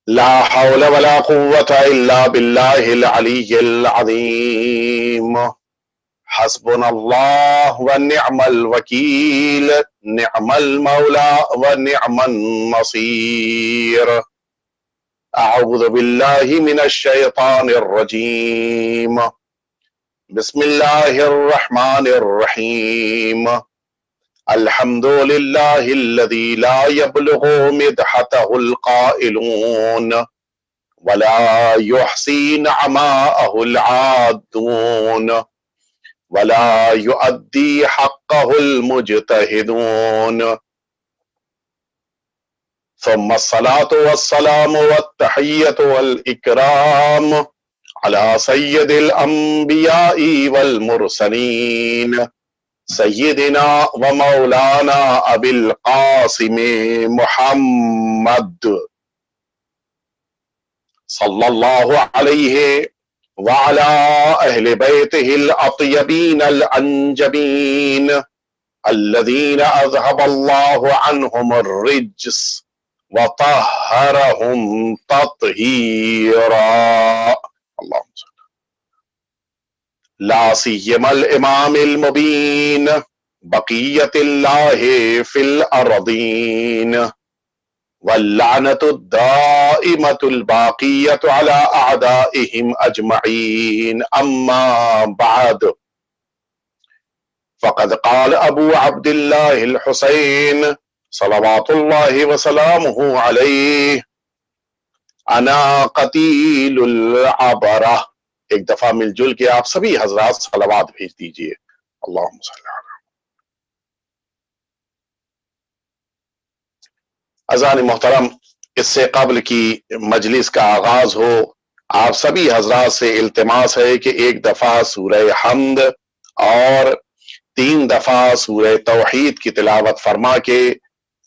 لا حول ولا قوة إلا بالله العلي العظيم. حسبنا الله ونعم الوكيل، نعم المولى ونعم النصير. أعوذ بالله من الشيطان الرجيم. بسم الله الرحمن الرحيم. الحمد لله الذي لا يبلغ مدحته القائلون ولا يحصي نعماءه العادون ولا يؤدي حقه المجتهدون. ثم الصلاة والسلام والتحية والإكرام على سيد الأنبياء والمرسلين سيدنا ومولانا أبي القاسم محمد صلى الله عليه وعلى أهل بيته الأطيبين الأنجبين الذين أذهب الله عنهم الرجس وطهرهم تطهيرا. اللهم صل. لا سيما الإمام المبين بقية الله في الأرضين واللعنة الدائمة الباقية على أعدائهم أجمعين. أما بعد، فقد قال أبو عبد الله الحسين صلوات الله وسلامه عليه: أنا قتيل العبرة. ایک دفعہ مل جل کے آپ سبھی حضرات صلوات بھیج دیجئے. اللہم صلی اللہ. اذان محترم، اس سے قبل کی مجلس کا آغاز ہو، آپ سبھی حضرات سے التماس ہے کہ ایک دفعہ سورہ حمد اور 3 دفعہ سورہ توحید کی تلاوت فرما کے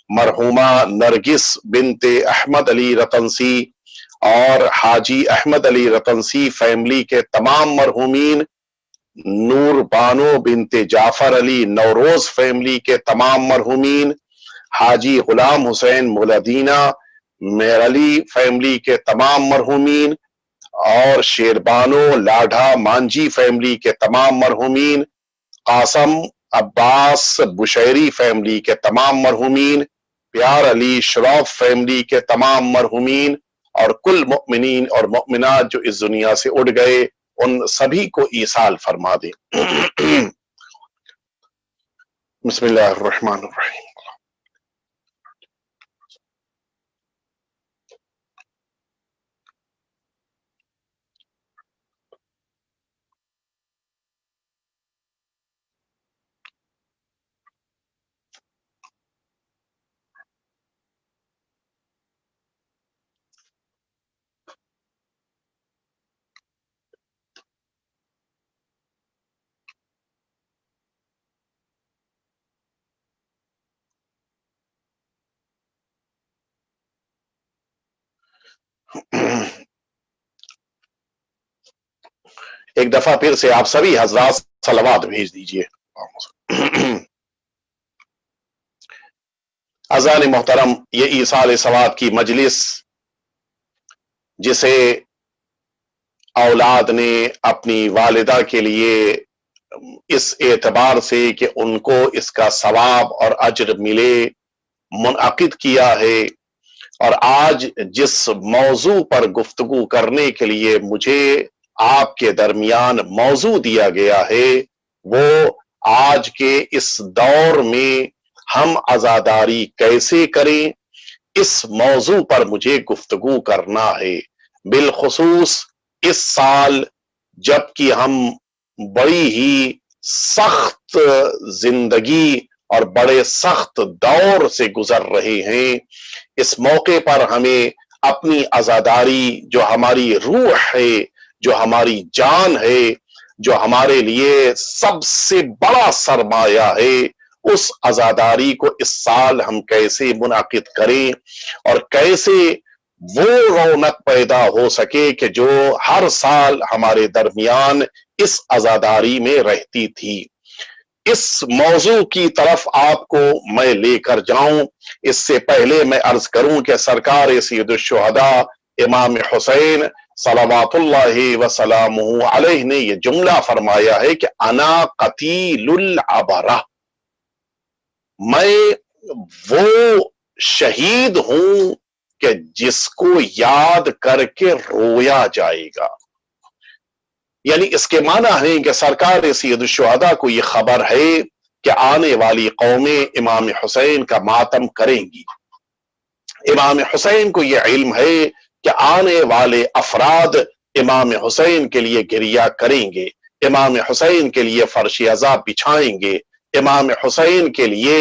مرحومہ نرگس بنت احمد علی رتنسی اور حاجی احمد علی رتنسی فیملی کے تمام مرحومین، نور بانو بنت جعفر علی نوروز فیملی کے تمام مرحومین، حاجی غلام حسین مولدینہ میر علی فیملی کے تمام مرحومین اور شیربانو لاڈھا مانجی فیملی کے تمام مرحومین، قاسم عباس بشیری فیملی کے تمام مرحومین، پیار علی شروف فیملی کے تمام مرحومین اور کل مؤمنین اور مؤمنات جو اس دنیا سے اٹھ گئے، ان سبھی کو ایصال فرما دے. بسم اللہ الرحمن الرحیم. ایک دفعہ پھر سے آپ سبھی حضرات صلوات بھیج دیجئے. اذان محترم، یہ ایصال ثواب کی مجلس جسے اولاد نے اپنی والدہ کے لیے اس اعتبار سے کہ ان کو اس کا ثواب اور اجر ملے منعقد کیا ہے، اور آج جس موضوع پر گفتگو کرنے کے لیے مجھے آپ کے درمیان موضوع دیا گیا ہے، وہ آج کے اس دور میں ہم عزاداری کیسے کریں، اس موضوع پر مجھے گفتگو کرنا ہے. بالخصوص اس سال جب کہ ہم بڑی ہی سخت زندگی اور بڑے سخت دور سے گزر رہے ہیں، اس موقع پر ہمیں اپنی عزاداری جو ہماری روح ہے، جو ہماری جان ہے، جو ہمارے لیے سب سے بڑا سرمایہ ہے، اس عزاداری کو اس سال ہم کیسے منعقد کریں اور کیسے وہ رونق پیدا ہو سکے کہ جو ہر سال ہمارے درمیان اس عزاداری میں رہتی تھی. اس موضوع کی طرف آپ کو میں لے کر جاؤں اس سے پہلے میں عرض کروں کہ سرکار سید الشہداء امام حسین صلوات وسلامہ علیہ نے یہ جملہ فرمایا ہے کہ انا قتیل العبرہ، میں وہ شہید ہوں کہ جس کو یاد کر کے رویا جائے گا. یعنی اس کے معنی ہے کہ سرکار سید الشہداء کو یہ خبر ہے کہ آنے والی قومیں امام حسین کا ماتم کریں گی. امام حسین کو یہ علم ہے کہ آنے والے افراد امام حسین کے لیے گریہ کریں گے، امام حسین کے لیے فرش عزا بچھائیں گے، امام حسین کے لیے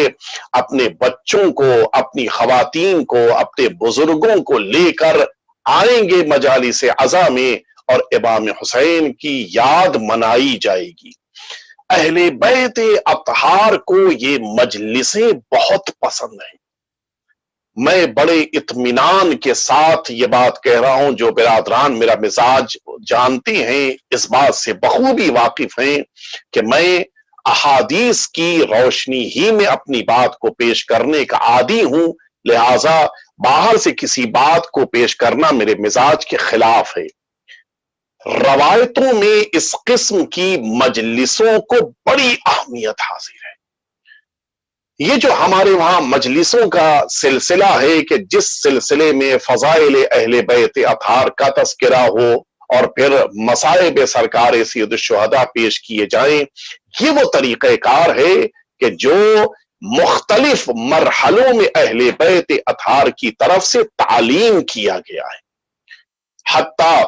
اپنے بچوں کو، اپنی خواتین کو، اپنے بزرگوں کو لے کر آئیں گے مجالس عزا میں، اور امام حسین کی یاد منائی جائے گی. اہل بیت اطہار کو یہ مجلسیں بہت پسند ہیں. میں بڑے اطمینان کے ساتھ یہ بات کہہ رہا ہوں، جو برادران میرا مزاج جانتے ہیں اس بات سے بخوبی واقف ہیں کہ میں احادیث کی روشنی ہی میں اپنی بات کو پیش کرنے کا عادی ہوں، لہذا باہر سے کسی بات کو پیش کرنا میرے مزاج کے خلاف ہے. روایتوں میں اس قسم کی مجلسوں کو بڑی اہمیت حاصل ہے. یہ جو ہمارے وہاں مجلسوں کا سلسلہ ہے کہ جس سلسلے میں فضائل اہل بیت اطہار کا تذکرہ ہو اور پھر مصائب سرکار سید الشہداء پیش کیے جائیں، یہ وہ طریقہ کار ہے کہ جو مختلف مرحلوں میں اہل بیت اطہار کی طرف سے تعلیم کیا گیا ہے. حتیٰ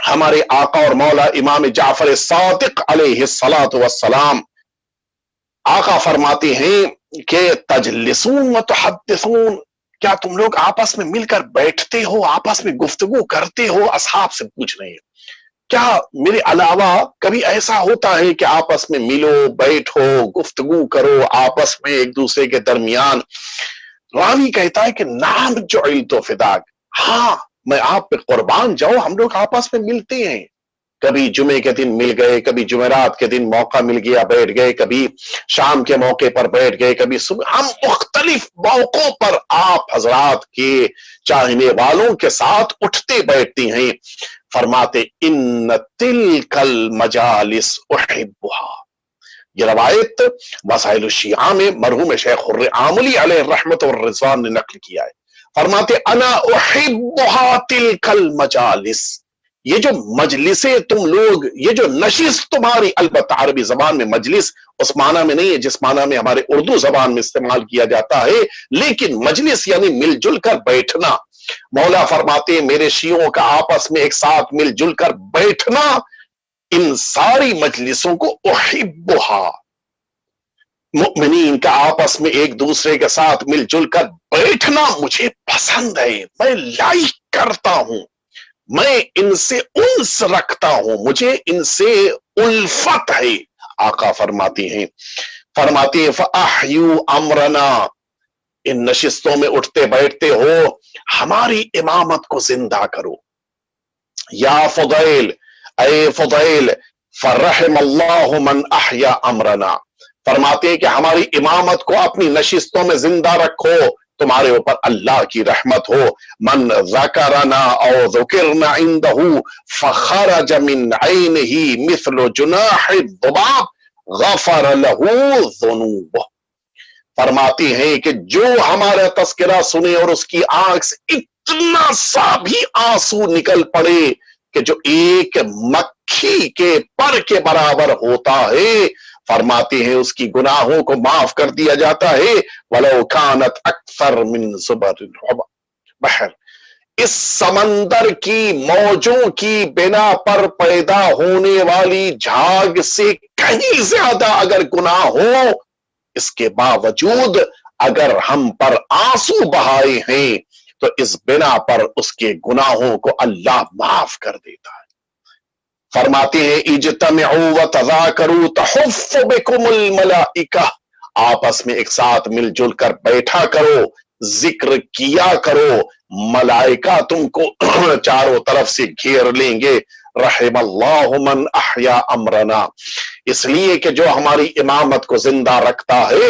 ہمارے آقا اور مولا امام جعفر صادق علیہ الصلاۃ والسلام آقا فرماتے ہیں کہ تجلسون وتحدثون، کیا تم لوگ آپس میں مل کر بیٹھتے ہو، آپس میں گفتگو کرتے ہو؟ اصحاب سے پوچھ رہے ہیں کیا میرے علاوہ کبھی ایسا ہوتا ہے کہ آپس میں ملو، بیٹھو، گفتگو کرو آپس میں ایک دوسرے کے درمیان؟ راوی کہتا ہے کہ نعم جعلت فداک، ہاں میں آپ پہ قربان جاؤ، ہم لوگ آپس میں ملتے ہیں. کبھی جمعے کے دن مل گئے، کبھی جمعرات کے دن موقع مل گیا بیٹھ گئے، کبھی شام کے موقع پر بیٹھ گئے، کبھی صبح. ہم مختلف موقعوں پر آپ حضرات کے چاہنے والوں کے ساتھ اٹھتے بیٹھتے ہیں. فرماتے ان تلک المجالس احبها. یہ روایت وسائل الشیعہ میں مرحوم شیخ حر عاملی علیہ الرحمت والرضوان نے نقل کیا ہے. فرماتے انا احبها تلک المجالس، یہ جو مجلسیں تم لوگ، یہ جو نشست تمہاری، البتہ عربی زبان میں مجلس اس معنی میں نہیں ہے جس معنی میں ہمارے اردو زبان میں استعمال کیا جاتا ہے، لیکن مجلس یعنی مل جل کر بیٹھنا. مولا فرماتے ہیں میرے شیعوں کا آپس میں ایک ساتھ مل جل کر بیٹھنا، ان ساری مجلسوں کو احبها، مؤمنین کا آپس میں ایک دوسرے کے ساتھ مل جل کر بیٹھنا مجھے پسند ہے، میں لائک کرتا ہوں، میں ان سے انس رکھتا ہوں، مجھے ان سے الفت ہے. آقا فرماتی ہیں فَأَحْيُوا أَمْرَنَا، ان نشستوں میں اٹھتے بیٹھتے ہو ہماری امامت کو زندہ کرو. یا فضیل، اے فضیل، فرحم اللہ من احیا امرنا، فرماتے ہیں کہ ہماری امامت کو اپنی نشستوں میں زندہ رکھو، تمہارے اوپر اللہ کی رحمت ہو. من ذکرنا او ذکرنا عنده فخرج من عینه مثل جناح الذباب غفر له ذنوبه. فرماتی ہیں کہ جو ہمارا تذکرہ سنے اور اس کی آنکھ سے اتنا سا بھی آنسو نکل پڑے کہ جو ایک مکھی کے پر کے برابر ہوتا ہے، فرماتے ہیں اس کی گناہوں کو معاف کر دیا جاتا ہے. وَلَوْ كَانَتْ أَكْثَرْ مِنْ زُبَرِ الْبَحْرِ، اس سمندر کی موجوں کی بنا پر پیدا ہونے والی جھاگ سے کہیں زیادہ اگر گناہ ہو، اس کے باوجود اگر ہم پر آنسو بہائے ہیں تو اس بنا پر اس کے گناہوں کو اللہ معاف کر دیتا ہے. فرماتے ہیں اجتمعوا وتذاکروا تحف بکم الملائکہ، آپس میں ایک ساتھ مل جل کر بیٹھا کرو، ذکر کیا کرو، ملائکہ تم کو چاروں طرف سے گھیر لیں گے. رحم اللہ من احیا امرنا، اس لیے کہ جو ہماری امامت کو زندہ رکھتا ہے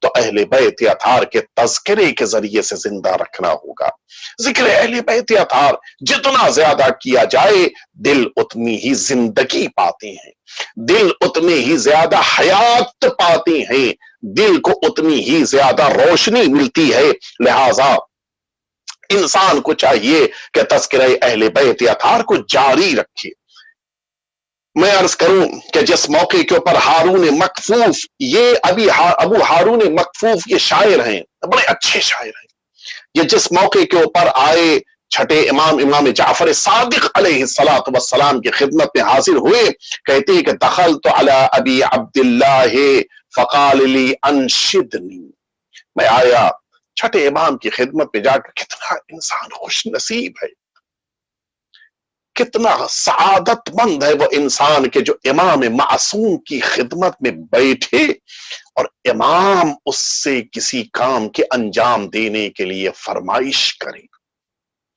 تو اہل بیت اطہار کے تذکرے کے ذریعے سے زندہ رکھنا ہوگا۔ ذکر اہل بیت اطہار جتنا زیادہ کیا جائے دل اتنی ہی زندگی پاتے ہیں، دل اتنی ہی زیادہ حیات پاتی ہیں، دل کو اتنی ہی زیادہ روشنی ملتی ہے۔ لہذا انسان کو چاہیے کہ تذکرہ اہل بیت اطہار کو جاری رکھے۔ میں عرض کروں کہ جس موقع کے اوپر ہارون مکفوف، یہ ابو ہارون مکفوف یہ شاعر ہیں، بڑے اچھے شاعر ہیں، یہ جس موقع کے اوپر آئے چھٹے امام جعفر صادق علیہ السلام کی خدمت میں حاضر ہوئے، کہتے ہیں کہ دخلت علی ابی عبداللہ فقال لی انشدنی، میں آیا چھٹے امام کی خدمت میں جا کر، کتنا انسان خوش نصیب ہے، کتنا سعادت مند ہے وہ انسان کہ جو امام معصوم کی خدمت میں بیٹھے اور امام اس سے کسی کام کے انجام دینے کے لیے فرمائش کرے۔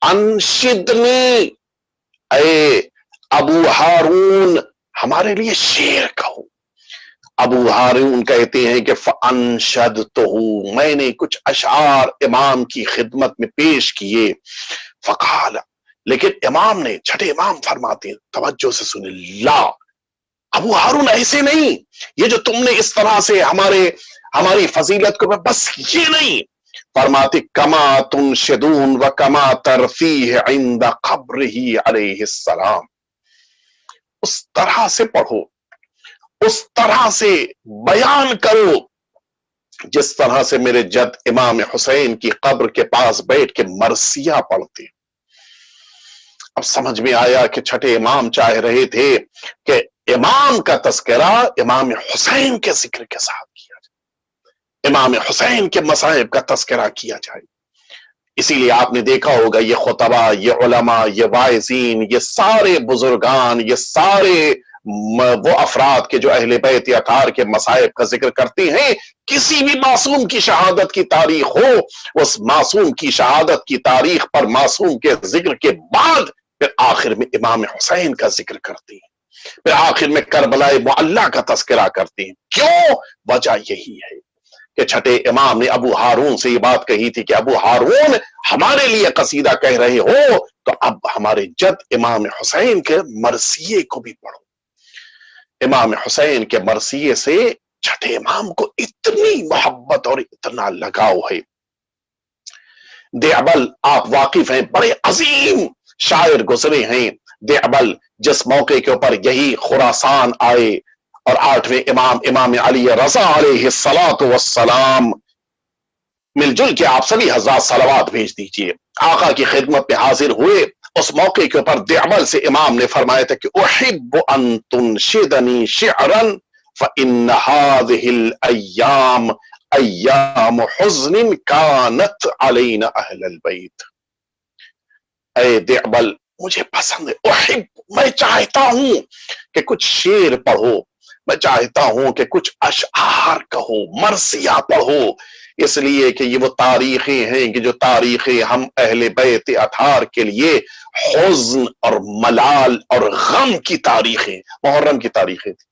انشدنی، اے ابو ہارون ہمارے لیے شعر کہو۔ ابو ہارون کہتے ہیں کہ فَأَنشَدْتُهُ، میں نے کچھ اشعار امام کی خدمت میں پیش کیے۔ فقال، لیکن امام نے، چھٹے امام فرماتے ہیں، توجہ سے سنیں، لا ابو ہارون ایسے نہیں، یہ جو تم نے اس طرح سے ہماری فضیلت کو، بس یہ نہیں، فرماتے کما تنشدون و کما ترفیہ عند قبرہ علیہ السلام، اس طرح سے پڑھو، اس طرح سے بیان کرو جس طرح سے میرے جد امام حسین کی قبر کے پاس بیٹھ کے مرثیہ پڑھتے۔ اب سمجھ میں آیا کہ چھٹے امام چاہ رہے تھے کہ امام کا تذکرہ امام حسین کے ذکر کے ساتھ کیا جائے، امام حسین کے مصائب کا تذکرہ کیا جائے۔ اسی لیے آپ نے دیکھا ہوگا یہ خطبہ، یہ علماء، یہ واعظین، یہ سارے بزرگان، یہ سارے وہ افراد کے جو اہل بیت اطہار کے مصائب کا ذکر کرتے ہیں، کسی بھی معصوم کی شہادت کی تاریخ ہو، اس معصوم کی شہادت کی تاریخ پر معصوم کے ذکر کے بعد پھر آخر میں امام حسین کا ذکر کرتے ہیں، پھر آخر میں کربلا معلی کا تذکرہ کرتے ہیں۔ کیوں؟ وجہ یہی ہے کہ چھٹے امام نے ابو ہارون سے یہ بات کہی تھی کہ ابو ہارون ہمارے لیے قصیدہ کہہ رہے ہو تو اب ہمارے جد امام حسین کے مرثیے کو بھی پڑھو۔ امام حسین کے مرثیے سے چھٹے امام کو اتنی محبت اور اتنا لگاؤ ہے۔ دیعبل آپ واقف ہیں، بڑے عظیم شاعر گزرے ہیں دیعبل، جس موقع کے اوپر یہی خراسان آئے اور 8ویں امام علی رضا علیہ السلام مل جل کے آپ سبھی حضرات صلوات بھیج دیجئے، آقا کی خدمت میں حاضر ہوئے۔ اس موقع کے اوپر دیعبل سے امام نے فرمایا تھا کہ احب ان تنشدنی شعرا فان هذه الايام ایام حزن كانت علينا اہل البیت۔ اے دیعبل مجھے پسند ہے، احب میں چاہتا ہوں کہ کچھ شعر پڑھو، میں چاہتا ہوں کہ کچھ اشعار کہو، مرثیہ پڑھو، اس لیے کہ یہ وہ تاریخیں ہیں کہ جو تاریخیں ہم اہل بیت اطہار کے لیے حزن اور ملال اور غم کی تاریخیں، محرم کی تاریخیں تھی۔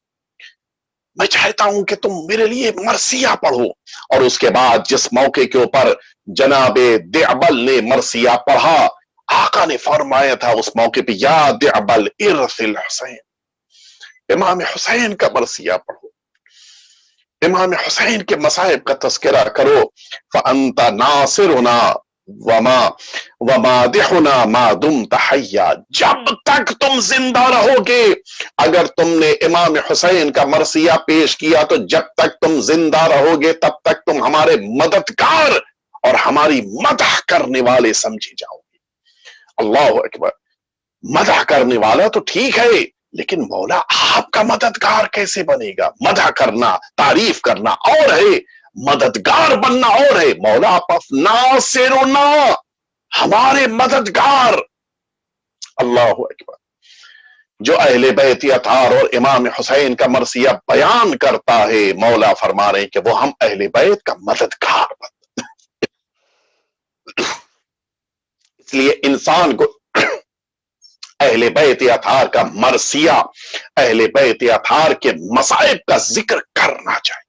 میں چاہتا ہوں کہ تم میرے لیے مرثیہ پڑھو۔ اور اس کے بعد جس موقع کے اوپر جناب دیعبل نے مرثیہ پڑھا، آقا نے فرمایا تھا اس موقع پہ، یا دیعبل ارث الحسین، امام حسین کا مرثیہ پڑھو، امام حسین کے مصائب کا تذکرہ کرو۔ فَأَنْتَ نَاصِرُنَا وَمَادِحُنَا مَا دُمْتَ حَيًّا، جب تک تم زندہ رہو گے، اگر تم نے امام حسین کا مرثیہ پیش کیا تو جب تک تم زندہ رہو گے تب تک تم ہمارے مددگار اور ہماری مدح کرنے والے سمجھے جاؤ گے۔ اللہ اکبر، مدح کرنے والا تو ٹھیک ہے، لیکن مولا آپ کا مددگار کیسے بنے گا؟ مدح کرنا، تعریف کرنا اور ہے، مددگار بننا اور ہے۔ مولا آپ ناصرنا، ہمارے مددگار۔ اللہ اکبر، جو اہل بیت اطہار اور امام حسین کا مرثیہ بیان کرتا ہے، مولا فرما رہے ہیں کہ وہ ہم اہل بیت کا مددگار بنتا۔ اس لیے انسان کو اہل بیت اطہار کا مرثیہ، اہل بیت اطہار کے مصائب کا ذکر کرنا چاہیے۔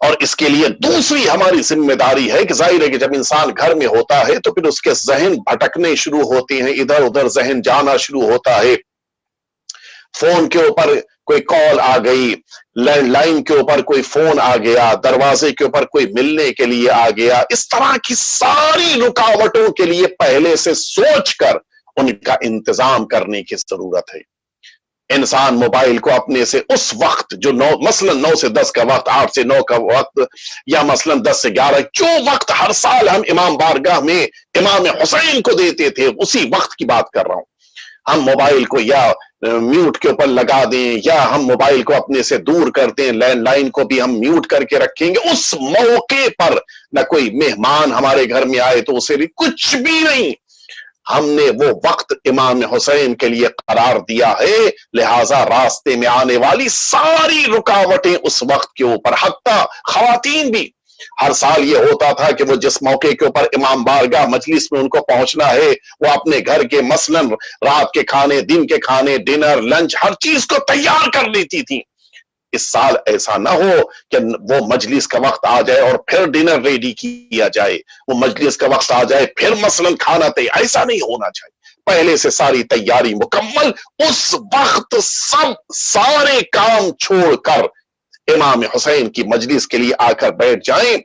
اور اس کے لیے دوسری ہماری ذمہ داری ہے کہ ظاہر ہے کہ جب انسان گھر میں ہوتا ہے تو پھر اس کے ذہن بھٹکنے شروع ہوتے ہیں، ادھر ادھر ذہن جانا شروع ہوتا ہے، فون کے اوپر کوئی کال آ گئی، لینڈ لائن کے اوپر کوئی فون آ گیا، دروازے کے اوپر کوئی ملنے کے لیے آ گیا، اس طرح کی ساری رکاوٹوں کے لیے پہلے سے سوچ کر ان کا انتظام کرنے کی ضرورت ہے۔ انسان موبائل کو اپنے سے اس وقت جو مثلا 9 سے 10 کا وقت، 8 سے 9 کا وقت، یا مثلا 10 سے 11 جو وقت ہر سال ہم امام بارگاہ میں امام حسین کو دیتے تھے، اسی وقت کی بات کر رہا ہوں۔ ہم موبائل کو یا میوٹ کے اوپر لگا دیں، یا ہم موبائل کو اپنے سے دور کر دیں، لینڈ لائن کو بھی ہم میوٹ کر کے رکھیں گے، اس موقع پر نہ کوئی مہمان ہمارے گھر میں آئے تو اسے بھی کچھ بھی نہیں، ہم نے وہ وقت امام حسین کے لیے قرار دیا ہے، لہذا راستے میں آنے والی ساری رکاوٹیں اس وقت کے اوپر، حتیٰ خواتین بھی، ہر سال یہ ہوتا تھا کہ وہ جس موقع کے اوپر امام بارگاہ مجلس میں ان کو پہنچنا ہے، وہ اپنے گھر کے مثلاً رات کے کھانے، دن کے کھانے، ڈنر، لنچ، ہر چیز کو تیار کر لیتی تھی۔ اس سال ایسا نہ ہو کہ وہ مجلس کا وقت آ جائے اور پھر ڈنر ریڈی کیا جائے، وہ مجلس کا وقت آ جائے پھر مثلا کھانا تیار، ایسا نہیں ہونا چاہیے۔ پہلے سے ساری تیاری مکمل، اس وقت سب سارے کام چھوڑ کر امام حسین کی مجلس کے لیے آ کر بیٹھ جائیں،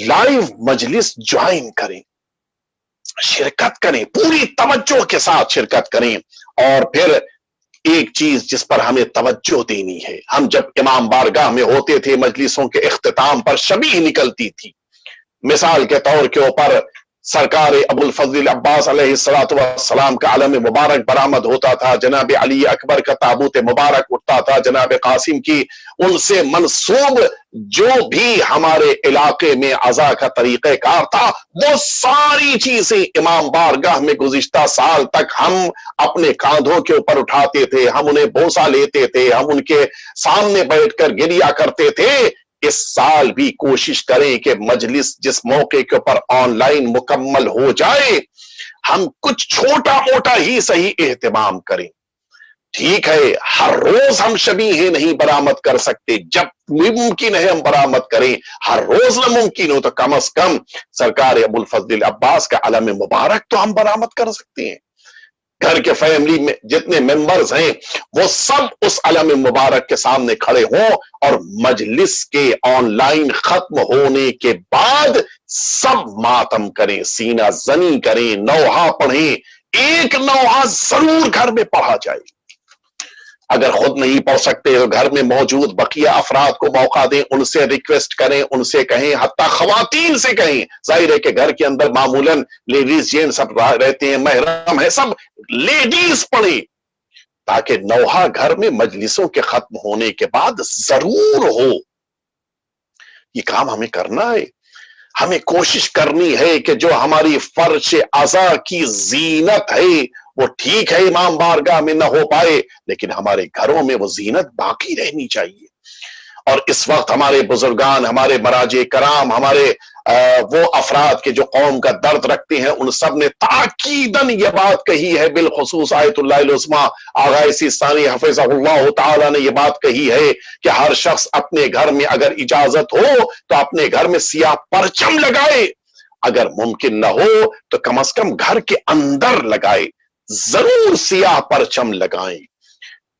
لائیو مجلس جوائن کریں، شرکت کریں، پوری توجہ کے ساتھ شرکت کریں۔ اور پھر ایک چیز جس پر ہمیں توجہ دینی ہے، ہم جب امام بارگاہ میں ہوتے تھے، مجلسوں کے اختتام پر شبیہ نکلتی تھی، مثال کے طور کے اوپر سرکار ابو الفضل عباس علیہ السلام کا علم مبارک برآمد ہوتا تھا، جناب علی اکبر کا تابوت مبارک اٹھتا تھا، جناب قاسم کی ان سے منسوب جو بھی ہمارے علاقے میں عزا کا طریقہ کار تھا، وہ ساری چیزیں امام بارگاہ میں گزشتہ سال تک ہم اپنے کاندھوں کے اوپر اٹھاتے تھے، ہم انہیں بوسہ لیتے تھے، ہم ان کے سامنے بیٹھ کر گریا کرتے تھے۔ اس سال بھی کوشش کریں کہ مجلس جس موقع کے اوپر آن لائن مکمل ہو جائے، ہم کچھ چھوٹا موٹا ہی صحیح اہتمام کریں۔ ٹھیک ہے، ہر روز ہم شبیہ نہیں برآمد کر سکتے، جب ممکن ہے ہم برآمد کریں، ہر روز نہ ممکن ہو تو کم از کم سرکار ابو الفضل عباس کا علم مبارک تو ہم برآمد کر سکتے ہیں۔ گھر کے فیملی میں جتنے ممبرز ہیں وہ سب اس علم مبارک کے سامنے کھڑے ہوں، اور مجلس کے آن لائن ختم ہونے کے بعد سب ماتم کریں، سینہ زنی کریں، نوحہ پڑھیں، ایک نوحہ ضرور گھر میں پڑھا جائے۔ اگر خود نہیں پڑھ سکتے تو گھر میں موجود بقیہ افراد کو موقع دیں، ان سے ریکویسٹ کریں، ان سے کہیں، حتیٰ خواتین سے کہیں۔ ظاہر ہے کہ گھر کے اندر معمولاً لیڈیز جینٹس سب رہتے ہیں، محرم ہے، سب لیڈیز پڑھیں، تاکہ نوحہ گھر میں مجلسوں کے ختم ہونے کے بعد ضرور ہو۔ یہ کام ہمیں کرنا ہے، ہمیں کوشش کرنی ہے کہ جو ہماری فرش عزا کی زینت ہے، وہ ٹھیک ہے امام بارگاہ میں نہ ہو پائے، لیکن ہمارے گھروں میں وہ زینت باقی رہنی چاہیے۔ اور اس وقت ہمارے بزرگان، ہمارے مراجع کرام، ہمارے وہ افراد کے جو قوم کا درد رکھتے ہیں، ان سب نے تاکیداً یہ بات کہی ہے، بالخصوص آیت اللہ العظمیٰ آغا سیستانی حفظہ اللہ تعالی نے یہ بات کہی ہے کہ ہر شخص اپنے گھر میں اگر اجازت ہو تو اپنے گھر میں سیاہ پرچم لگائے، اگر ممکن نہ ہو تو کم از کم گھر کے اندر لگائے، ضرور سیاہ پرچم لگائیں،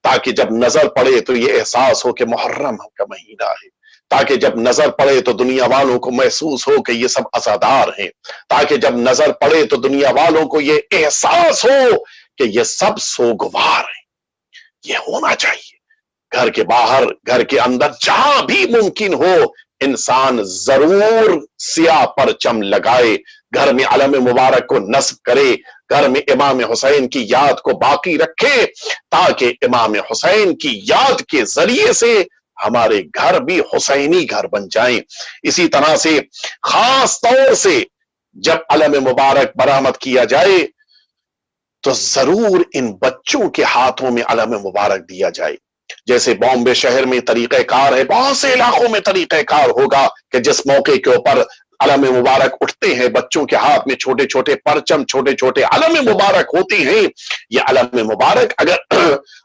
تاکہ جب نظر پڑے تو یہ احساس ہو کہ محرم کا مہینہ ہے، تاکہ جب نظر پڑے تو دنیا والوں کو محسوس ہو کہ یہ سب عزادار ہیں، تاکہ جب نظر پڑے تو دنیا والوں کو یہ احساس ہو کہ یہ سب سوگوار ہیں۔ یہ ہونا چاہیے۔ گھر کے باہر، گھر کے اندر، جہاں بھی ممکن ہو انسان ضرور سیاہ پرچم لگائے، گھر میں علم مبارک کو نصب کرے، گھر میں امام حسین کی یاد کو باقی رکھے، تاکہ امام حسین کی یاد کے ذریعے سے ہمارے گھر بھی حسینی گھر بن جائیں۔ اسی طرح سے خاص طور سے جب علم مبارک برآمد کیا جائے تو ضرور ان بچوں کے ہاتھوں میں علم مبارک دیا جائے۔ جیسے بامبے شہر میں طریقہ کار ہے، بہت سے علاقوں میں طریقہ کار ہوگا کہ جس موقع کے اوپر علم مبارک اٹھتے ہیں، بچوں کے ہاتھ میں چھوٹے چھوٹے پرچم، چھوٹے چھوٹے علم مبارک ہوتے ہیں۔ یہ علم مبارک اگر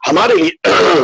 ہمارے لیے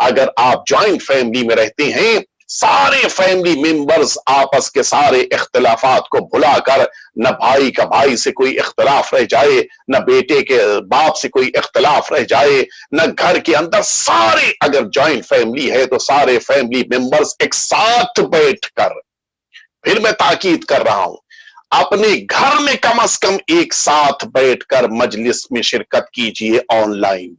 اگر آپ جوائنٹ فیملی میں رہتے ہیں، سارے فیملی ممبرز آپس کے سارے اختلافات کو بھلا کر، نہ بھائی کا بھائی سے کوئی اختلاف رہ جائے، نہ بیٹے کے باپ سے کوئی اختلاف رہ جائے، نہ گھر کے اندر سارے، اگر جوائنٹ فیملی ہے تو سارے فیملی ممبرز ایک ساتھ بیٹھ کر، پھر میں تاکید کر رہا ہوں، اپنے گھر میں کم از کم ایک ساتھ بیٹھ کر مجلس میں شرکت کیجئے آن لائن۔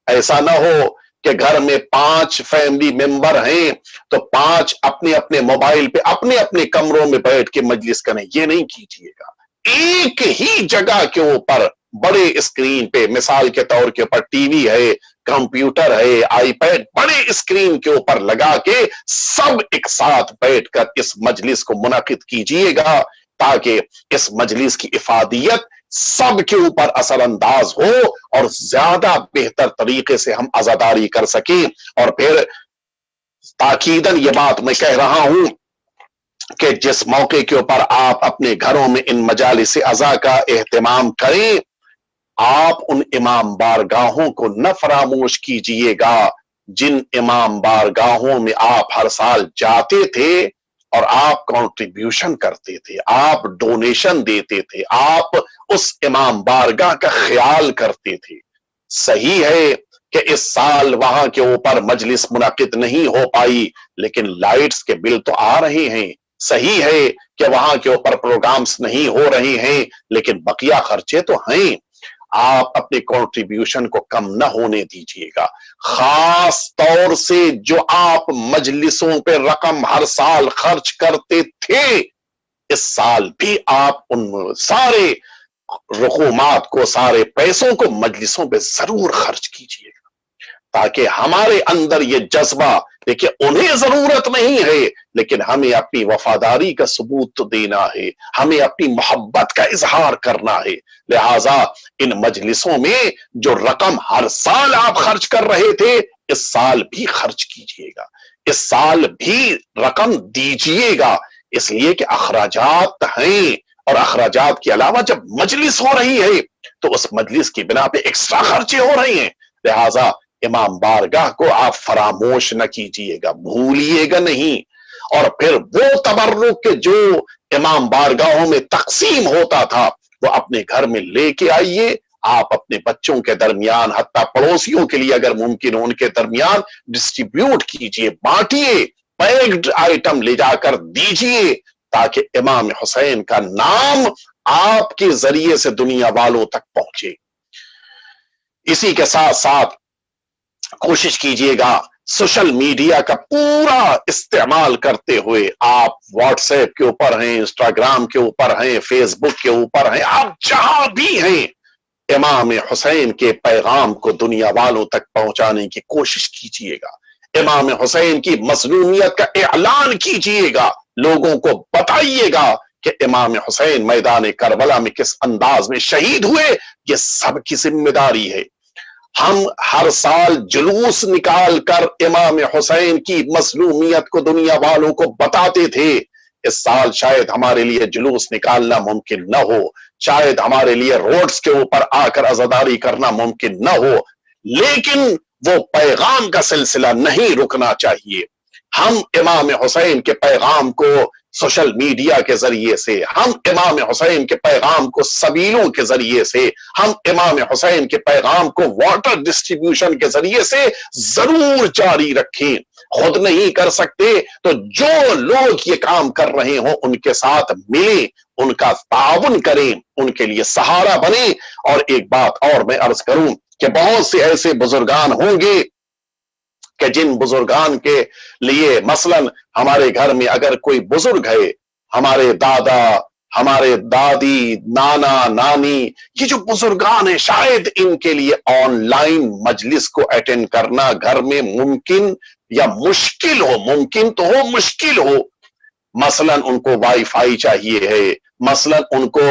ایسا نہ ہو کہ گھر میں 5 فیملی ممبر ہیں تو 5 اپنے اپنے موبائل پہ اپنے اپنے کمروں میں بیٹھ کے مجلس کریں، یہ نہیں کیجیے گا۔ ایک ہی جگہ کے اوپر بڑے اسکرین پہ، مثال کے طور کے اوپر ٹی وی ہے، کمپیوٹر ہے، آئی پیڈ، بڑے اسکرین کے اوپر لگا کے سب ایک ساتھ بیٹھ کر اس مجلس کو منعقد کیجیے گا، تاکہ اس مجلس کی افادیت سب کے اوپر اثر انداز ہو اور زیادہ بہتر طریقے سے ہم عزاداری کر سکیں۔ اور پھر تاکیداً یہ بات میں کہہ رہا ہوں کہ جس موقع کے اوپر آپ اپنے گھروں میں ان مجالس عزا کا اہتمام کریں، آپ ان امام بارگاہوں کو نہ فراموش کیجئے گا جن امام بارگاہوں میں آپ ہر سال جاتے تھے اور آپ کنٹریبیوشن کرتے تھے، آپ ڈونیشن دیتے تھے، آپ اس امام بارگاہ کا خیال کرتے تھے۔ صحیح ہے کہ اس سال وہاں کے اوپر مجلس منعقد نہیں ہو پائی، لیکن لائٹس کے بل تو آ رہے ہیں۔ صحیح ہے کہ وہاں کے اوپر پروگرامز نہیں ہو رہے ہیں، لیکن بقیہ خرچے تو ہیں۔ آپ اپنے کنٹریبیوشن کو کم نہ ہونے دیجیے گا، خاص طور سے جو آپ مجلسوں پہ رقم ہر سال خرچ کرتے تھے، اس سال بھی آپ ان سارے رقومات کو، سارے پیسوں کو مجلسوں پہ ضرور خرچ کیجیے گا، تاکہ ہمارے اندر یہ جذبہ، دیکھیں انہیں ضرورت نہیں ہے لیکن ہمیں اپنی وفاداری کا ثبوت دینا ہے، ہمیں اپنی محبت کا اظہار کرنا ہے۔ لہٰذا ان مجلسوں میں جو رقم ہر سال آپ خرچ کر رہے تھے، اس سال بھی خرچ کیجیے گا، اس سال بھی رقم دیجیے گا، اس لیے کہ اخراجات ہیں، اور اخراجات کے علاوہ جب مجلس ہو رہی ہے تو اس مجلس کی بنا پہ ایکسٹرا خرچے ہو رہے ہیں۔ لہٰذا امام بارگاہ کو آپ فراموش نہ کیجیے گا، بھولیے گا نہیں۔ اور پھر وہ تبرک کے جو امام بارگاہوں میں تقسیم ہوتا تھا، وہ اپنے گھر میں لے کے آئیے، آپ اپنے بچوں کے درمیان، حتیٰ پڑوسیوں کے لیے اگر ممکن ہو ان کے درمیان ڈسٹریبیوٹ کیجیے، بانٹیے، پیکڈ آئٹم لے جا کر دیجیے، تاکہ امام حسین کا نام آپ کے ذریعے سے دنیا والوں تک پہنچے۔ اسی کے ساتھ ساتھ کوشش کیجیے گا سوشل میڈیا کا پورا استعمال کرتے ہوئے، آپ واٹس ایپ کے اوپر ہیں، انسٹاگرام کے اوپر ہیں، فیس بک کے اوپر ہیں، آپ جہاں بھی ہیں، امام حسین کے پیغام کو دنیا والوں تک پہنچانے کی کوشش کیجیے گا، امام حسین کی مظلومیت کا اعلان کیجیے گا، لوگوں کو بتائیے گا کہ امام حسین میدان کربلا میں کس انداز میں شہید ہوئے۔ یہ سب کی ذمہ داری ہے۔ ہم ہر سال جلوس نکال کر امام حسین کی مظلومیت کو دنیا والوں کو بتاتے تھے، اس سال شاید ہمارے لیے جلوس نکالنا ممکن نہ ہو، شاید ہمارے لیے روڈز کے اوپر آ کر عزاداری کرنا ممکن نہ ہو، لیکن وہ پیغام کا سلسلہ نہیں رکنا چاہیے۔ ہم امام حسین کے پیغام کو سوشل میڈیا کے ذریعے سے، ہم امام حسین کے پیغام کو سبیلوں کے ذریعے سے، ہم امام حسین کے پیغام کو واٹر ڈسٹریبیوشن کے ذریعے سے ضرور جاری رکھیں۔ خود نہیں کر سکتے تو جو لوگ یہ کام کر رہے ہوں ان کے ساتھ ملیں، ان کا تعاون کریں، ان کے لیے سہارا بنیں۔ اور ایک بات اور میں عرض کروں کہ بہت سے ایسے بزرگان ہوں گے کہ جن بزرگان کے لیے، مثلا ہمارے گھر میں اگر کوئی بزرگ ہے، ہمارے دادا، ہمارے دادی، نانا، نانی، یہ جو بزرگان ہیں، شاید ان کے لیے آن لائن مجلس کو اٹینڈ کرنا گھر میں ممکن یا مشکل ہو، ممکن تو ہو، مشکل ہو۔ مثلا ان کو وائی فائی چاہیے ہے، مثلا ان کو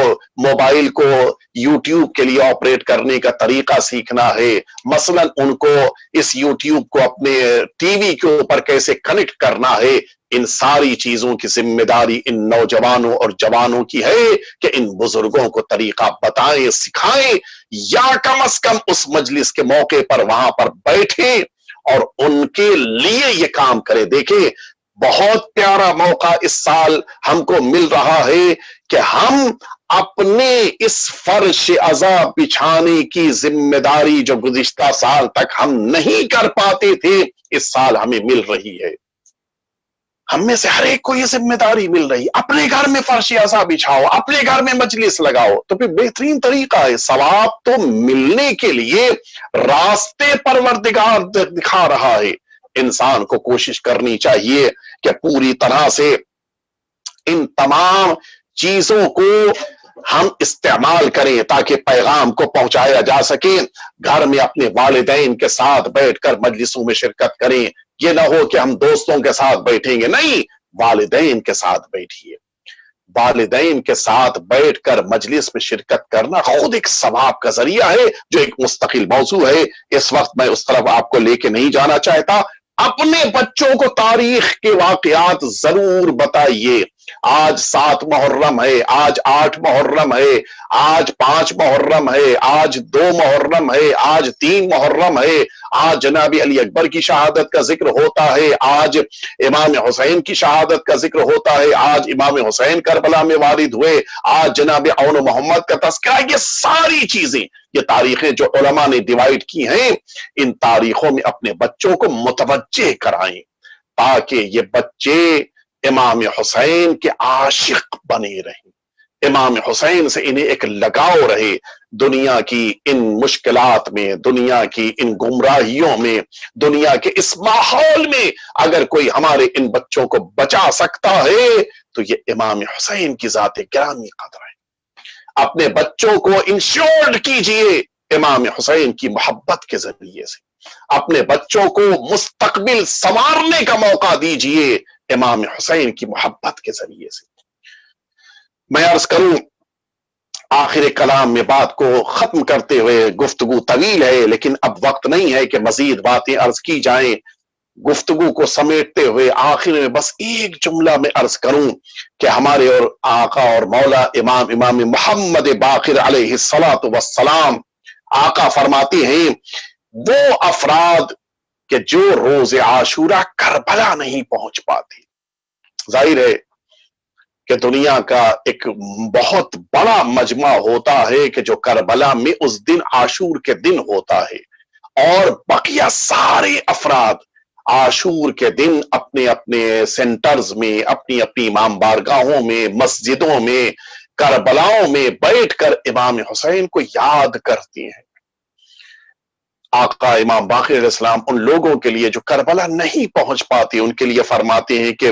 موبائل کو یوٹیوب کے لیے آپریٹ کرنے کا طریقہ سیکھنا ہے، مثلا ان کو اس یوٹیوب کو اپنے ٹی وی کے اوپر کیسے کنیکٹ کرنا ہے۔ ان ساری چیزوں کی ذمہ داری ان نوجوانوں اور جوانوں کی ہے کہ ان بزرگوں کو طریقہ بتائیں، سکھائیں، یا کم از کم اس مجلس کے موقع پر وہاں پر بیٹھیں اور ان کے لیے یہ کام کریں. دیکھیں بہت پیارا موقع اس سال ہم کو مل رہا ہے کہ ہم اپنے اس فرش عذاب بچھانے کی ذمہ داری جو گزشتہ سال تک ہم نہیں کر پاتے تھے اس سال ہمیں مل رہی ہے. ہم میں سے ہر ایک کو یہ ذمہ داری مل رہی. اپنے گھر میں فرش عذاب بچھاؤ, اپنے گھر میں مجلس لگاؤ. تو پھر بہترین طریقہ ہے. ثواب تو ملنے کے لیے راستے پروردگار دکھا رہا ہے. انسان کو کوشش کرنی چاہیے کہ پوری طرح سے ان تمام چیزوں کو ہم استعمال کریں تاکہ پیغام کو پہنچایا جا سکے. گھر میں اپنے والدین کے ساتھ بیٹھ کر مجلسوں میں شرکت کریں. یہ نہ ہو کہ ہم دوستوں کے ساتھ بیٹھیں گے, نہیں, والدین کے ساتھ بیٹھیے. والدین کے ساتھ بیٹھ کر مجلس میں شرکت کرنا خود ایک ثواب کا ذریعہ ہے جو ایک مستقل موضوع ہے. اس وقت میں اس طرف آپ کو لے کے نہیں جانا چاہتا. اپنے بچوں کو تاریخ کے واقعات ضرور بتائیے. آج 7 محرم ہے, آج 8 محرم ہے, آج 5 محرم ہے, آج 2 محرم ہے, آج 3 محرم ہے, آج جناب علی اکبر کی شہادت کا ذکر ہوتا ہے, آج امام حسین کی شہادت کا ذکر ہوتا ہے, آج امام حسین کربلا میں وارد ہوئے, آج جناب اون محمد کا تذکرہ. یہ ساری چیزیں, یہ تاریخیں جو علماء نے ڈیوائیڈ کی ہیں, ان تاریخوں میں اپنے بچوں کو متوجہ کرائیں تاکہ یہ بچے امام حسین کے عاشق بنے رہیں. امام حسین سے انہیں ایک لگاؤ رہے. دنیا کی ان مشکلات میں, دنیا کی ان گمراہیوں میں, دنیا کے اس ماحول میں اگر کوئی ہمارے ان بچوں کو بچا سکتا ہے تو یہ امام حسین کی ذات گرامی قدر ہے. اپنے بچوں کو انشورڈ کیجئے امام حسین کی محبت کے ذریعے سے. اپنے بچوں کو مستقبل سنوارنے کا موقع دیجئے امام حسین کی محبت کے ذریعے سے. میں عرض کروں آخر کلام میں بات کو ختم کرتے ہوئے, گفتگو طویل ہے لیکن اب وقت نہیں ہے کہ مزید باتیں عرض کی جائیں. گفتگو کو سمیٹتے ہوئے آخر میں بس ایک جملہ میں عرض کروں کہ ہمارے اور آقا اور مولا امام محمد باقر علیہ الصلوۃ والسلام آقا فرماتے ہیں وہ افراد کہ جو روز عاشورہ کربلا نہیں پہنچ پاتے. ظاہر ہے کہ دنیا کا ایک بہت بڑا مجمع ہوتا ہے کہ جو کربلا میں اس دن عاشور کے دن ہوتا ہے, اور بقیہ سارے افراد عاشور کے دن اپنے اپنے سینٹرز میں, اپنی اپنی امام بارگاہوں میں, مسجدوں میں, کربلاؤں میں بیٹھ کر امام حسین کو یاد کرتے ہیں. آقا امام باقر علیہ السلام ان لوگوں کے لیے جو کربلا نہیں پہنچ پاتے ان کے لیے فرماتے ہیں کہ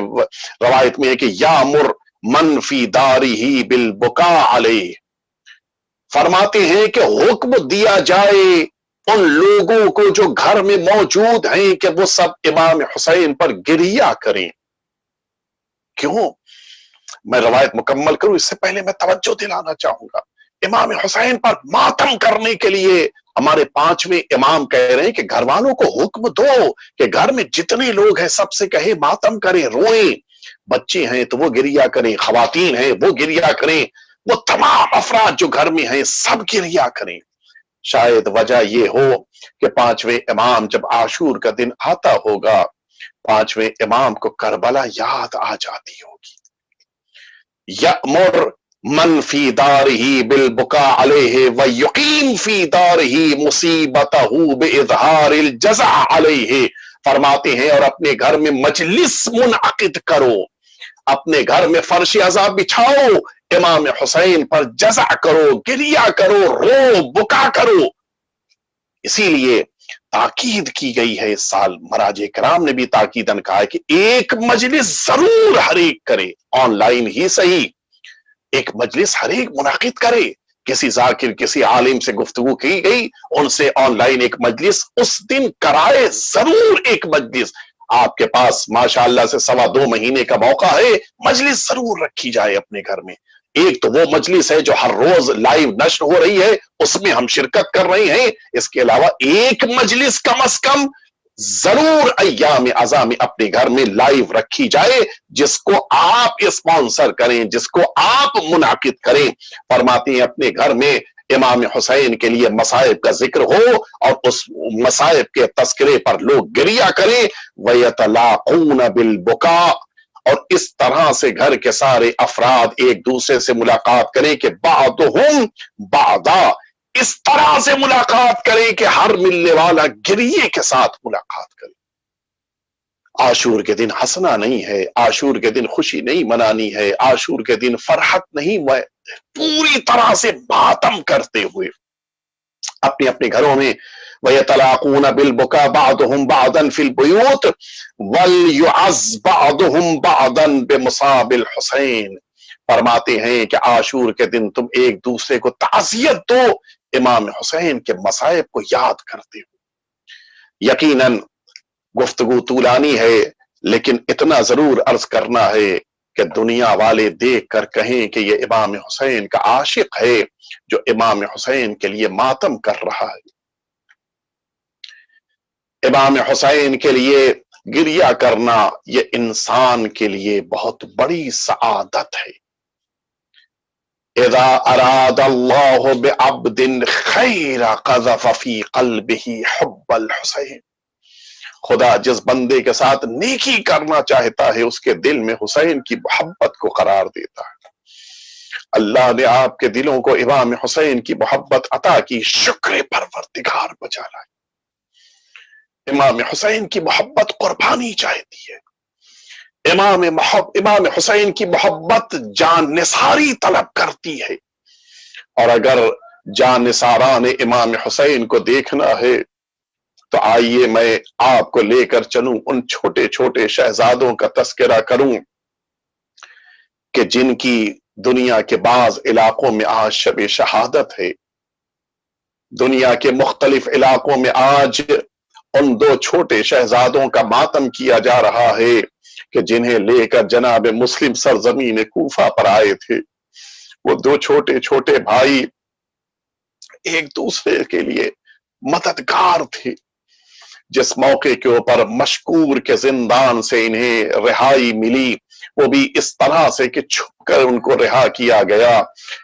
روایت میں ہے کہ یامر من فی دارہ بالبکاء علیہ, فرماتے ہیں کہ حکم دیا جائے ان لوگوں کو جو گھر میں موجود ہیں کہ وہ سب امام حسین پر گریہ کریں. کیوں؟ میں روایت مکمل کروں اس سے پہلے میں توجہ دلانا چاہوں گا. امام حسین پر ماتم کرنے کے لیے ہمارے 5ویں امام کہہ رہے ہیں کہ گھر والوں کو حکم دو کہ گھر میں جتنے لوگ ہیں سب سے کہے ماتم کریں, روئیں. بچے ہیں تو وہ گریہ کریں, خواتین ہیں وہ گریہ کریں, وہ تمام افراد جو گھر میں ہیں سب گریہ کریں. شاید وجہ یہ ہو کہ 5ویں امام جب عاشور کا دن آتا ہوگا 5ویں امام کو کربلا یاد آ جاتی ہوگی. یأمر من فی دارہ بالبکاء علیہ ویقیم فی دارہ مصیبتہ باظہار الجزع علیہ. فرماتے ہیں اور اپنے گھر میں مجلس منعقد کرو, اپنے گھر میں فرش عذاب بچھاؤ, امام حسین پر جزع کرو, گریہ کرو, رو بکا کرو. اسی لیے تاکید کی گئی ہے اس سال. مراجع کرام نے بھی تاکیداً کہا ہے کہ ایک مجلس ضرور ہر ایک کرے, آن لائن ہی صحیح, ایک مجلس ہر ایک منعقد کرے. کسی ذاکر کسی عالم سے گفتگو کی گئی, ان سے آن لائن ایک مجلس اس دن کرائے, ضرور ایک مجلس. آپ کے پاس ماشاءاللہ سے 2.25 مہینے کا موقع ہے, مجلس ضرور رکھی جائے اپنے گھر میں. ایک تو وہ مجلس ہے جو ہر روز لائیو نشر ہو رہی ہے, اس میں ہم شرکت کر رہے ہیں. اس کے علاوہ ایک مجلس کم از کم ضرور ایام اعظم میں اپنے گھر میں لائیو رکھی جائے, جس کو آپ اسپانسر کریں, جس کو آپ منعقد کریں. فرماتے ہیں اپنے گھر میں امام حسین کے لیے مصائب کا ذکر ہو اور اس مصائب کے تذکرے پر لوگ گریہ کریں، وَيَتَلَاقُونَ بِالْبُكَاءِ، اور اس طرح سے گھر کے سارے افراد ایک دوسرے سے ملاقات کریں کہ بعضهم بعضا، اس طرح سے ملاقات کریں کہ ہر ملنے والا گریے کے ساتھ ملاقات کرے۔ عاشور کے دن ہنسنا نہیں ہے، عاشور کے دن خوشی نہیں منانی ہے، عاشور کے دن فرحت نہیں، پوری طرح سے ماتم کرتے ہوئے اپنے اپنے گھروں میں وَيَتَلَاقُونَ بِالْبُكَاءِ بَعْضُهُمْ بَعْضًا فِي الْبُيُوتِ وَلْيُعَزْ بَعْضُهُمْ بَعْضًا بِمُصَابِ الْحُسَيْنِ، فرماتے ہیں کہ عاشور کے دن تم ایک دوسرے کو تعزیت دو امام حسین کے مصائب کو یاد کرتے ہو۔ یقیناً گفتگو طولانی ہے، لیکن اتنا ضرور عرض کرنا ہے کہ دنیا والے دیکھ کر کہیں کہ یہ امام حسین کا عاشق ہے جو امام حسین کے لیے ماتم کر رہا ہے۔ امام حسین کے لیے گریہ کرنا یہ انسان کے لیے بہت بڑی سعادت ہے۔ اذا اراد اللہ بعبد خیر قذف فی قلبہ حب الحسین، خدا جس بندے کے ساتھ نیکی کرنا چاہتا ہے اس کے دل میں حسین کی محبت کو قرار دیتا ہے۔ اللہ نے آپ کے دلوں کو امام حسین کی محبت عطا کی، شکر پروردگار بجا لائے۔ امام حسین کی محبت قربانی چاہتی ہے، امام حسین کی محبت جان نثاری طلب کرتی ہے، اور اگر جان نثاران امام حسین کو دیکھنا ہے تو آئیے میں آپ کو لے کر چلوں ان چھوٹے چھوٹے شہزادوں کا تذکرہ کروں کہ جن کی دنیا کے بعض علاقوں میں آج شب شہادت ہے۔ دنیا کے مختلف علاقوں میں آج ان دو چھوٹے شہزادوں کا ماتم کیا جا رہا ہے کہ جنہیں لے کر جناب مسلم سرزمین کوفہ پر آئے تھے۔ وہ دو چھوٹے چھوٹے بھائی ایک دوسرے کے لیے مددگار تھے۔ جس موقع کے اوپر مشکور کے زندان سے انہیں رہائی ملی، وہ بھی اس طرح سے کہ چھپ کر ان کو رہا کیا گیا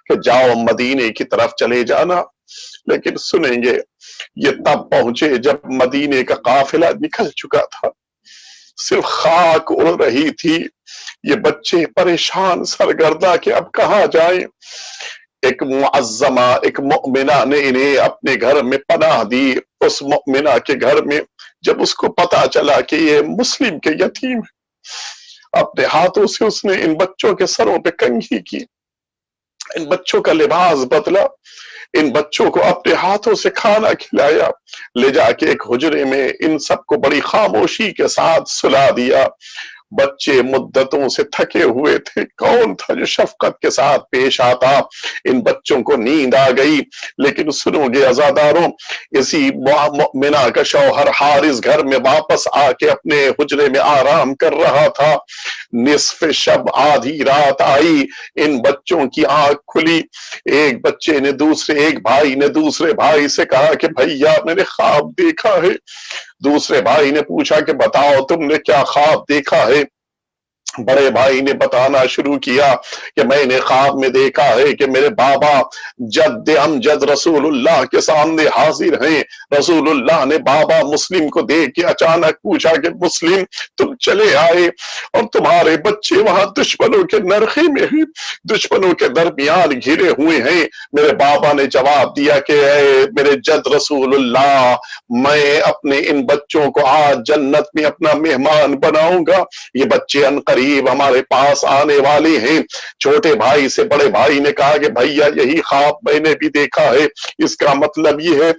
کہ جاؤ مدینے کی طرف چلے جانا۔ لیکن سنیں گے یہ تب پہنچے جب مدینے کا قافلہ نکل چکا تھا، صرف خاک اڑ رہی تھی۔ یہ بچے پریشان سرگردہ کہ اب کہاں جائیں۔ ایک معظمہ، ایک مؤمنہ نے انہیں اپنے گھر میں پناہ دی۔ اس مؤمنہ کے گھر میں جب اس کو پتا چلا کہ یہ مسلم کے یتیم ہے، اپنے ہاتھوں سے اس نے ان بچوں کے سروں پہ کنگھی کی، ان بچوں کا لباس بدلا، ان بچوں کو اپنے ہاتھوں سے کھانا کھلایا، لے جا کے ایک حجرے میں ان سب کو بڑی خاموشی کے ساتھ سلا دیا۔ بچے مدتوں سے تھکے ہوئے تھے، کون تھا جو شفقت کے ساتھ پیش آتا؟ ان بچوں کو نیند آ گئی۔ لیکن سنو گے عزاداروں، اسی مؤمنہ کا شوہر حارث گھر میں واپس آ کے اپنے حجرے میں آرام کر رہا تھا۔ نصف شب آدھی رات آئی، ان بچوں کی آنکھ کھلی۔ ایک بچے نے ایک بھائی نے دوسرے بھائی سے کہا کہ بھیا میں نے خواب دیکھا ہے۔ دوسرے بھائی نے پوچھا کہ بتاؤ تم نے کیا خواب دیکھا ہے؟ بڑے بھائی نے بتانا شروع کیا کہ میں نے خواب میں دیکھا ہے کہ میرے بابا جد امجد رسول اللہ کے سامنے حاضر ہیں۔ رسول اللہ نے بابا مسلم کو دیکھ کے اچانک پوچھا کہ مسلم تم چلے آئے اور تمہارے بچے وہاں دشمنوں کے نرخے میں ہیں، دشمنوں کے درمیان گھرے ہوئے ہیں۔ میرے بابا نے جواب دیا کہ اے میرے جد رسول اللہ، میں اپنے ان بچوں کو آج جنت میں اپنا مہمان بناؤں گا، یہ بچے قریب ہمارے پاس آنے والے ہیں۔ چھوٹے بھائی سے بڑے بھائی نے کہا کہ بھیا یہی خواب میں نے بھی دیکھا ہے، اس کا مطلب یہ ہے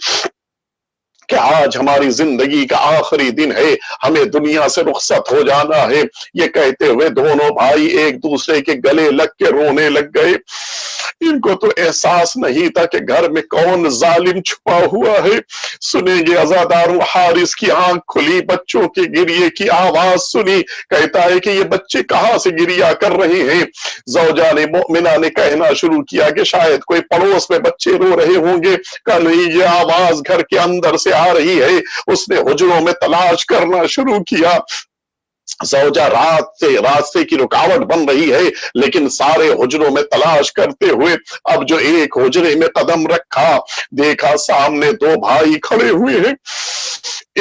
کہ آج ہماری زندگی کا آخری دن ہے، ہمیں دنیا سے رخصت ہو جانا ہے۔ یہ کہتے ہوئے دونوں بھائی ایک دوسرے کے گلے لگ کے رونے لگ گئے۔ ان کو تو احساس نہیں تھا کہ گھر میں کون ظالم چھپا ہوا ہے۔ سنیں گے عزاداروں، حارث کی آنکھ کھلی، بچوں کے گریے کی آواز سنی، کہتا ہے کہ یہ بچے کہاں سے گریہ کر رہے ہیں؟ زوجان مؤمنہ نے کہنا شروع کیا کہ شاید کوئی پڑوس میں بچے رو رہے ہوں گے، کہ نہیں یہ آواز گھر کے اندر سے آ رہی ہے۔ اس نے حجروں میں تلاش کرنا شروع کیا، زوجہ راستے کی رکاوٹ بن رہی ہے، لیکن سارے حجروں میں تلاش کرتے ہوئے اب جو ایک حجرے میں قدم رکھا، دیکھا سامنے دو بھائی کھڑے ہوئے ہیں۔